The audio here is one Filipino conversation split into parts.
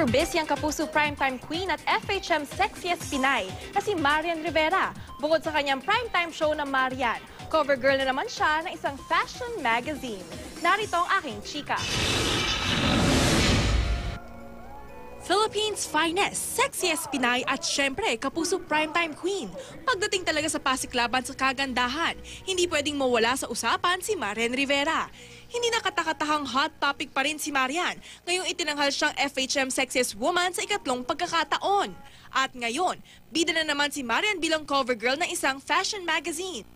Super busy ang Kapuso Primetime Queen at FHM Sexiest Pinay na si Marian Rivera. Bukod sa kanyang primetime show na Marian, cover girl na naman siya ng isang fashion magazine. Narito ang aking chika. Philippines' finest, sexiest Pinay at syempre, Kapuso Primetime Queen. Pagdating talaga sa pasiklaban sa kagandahan, hindi pwedeng mawala sa usapan si Marian Rivera. Hindi nakatakatahang hot topic pa rin si Marian, ngayong itinanghal siyang FHM Sexiest Woman sa ikatlong pagkakataon. At ngayon, bida na naman si Marian bilang cover girl ng isang fashion magazine.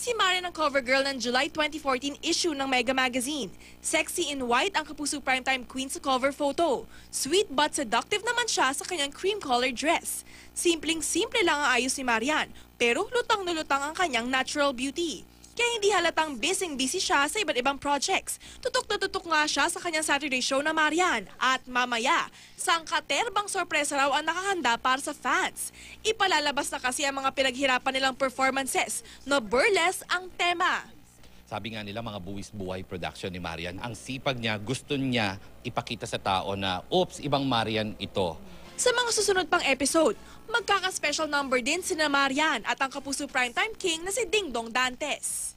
Si Marian ang cover girl ng July 2014 issue ng Mega Magazine. Sexy in white ang Kapuso Primetime Queen sa cover photo. Sweet but seductive naman siya sa kanyang cream-colored dress. Simpleng-simple lang ang ayos ni Marian, pero lutang na lutang ang kanyang natural beauty. Kaya hindi halatang busy siya sa iba't ibang projects. Tutok na tutok nga siya sa kanyang Saturday show na Marian. At mamaya, sangkaterbang sorpresa raw ang nakahanda para sa fans. Ipalalabas na kasi ang mga pinaghirapan nilang performances na burlesque ang tema. Sabi nga nila, mga buwis buhay production ni Marian. Ang sipag niya, gusto niya ipakita sa tao na, oops, ibang Marian ito. Sa mga susunod pang episode, magkaka-special number din sina Marian at ang Kapuso Primetime King na si Dingdong Dantes.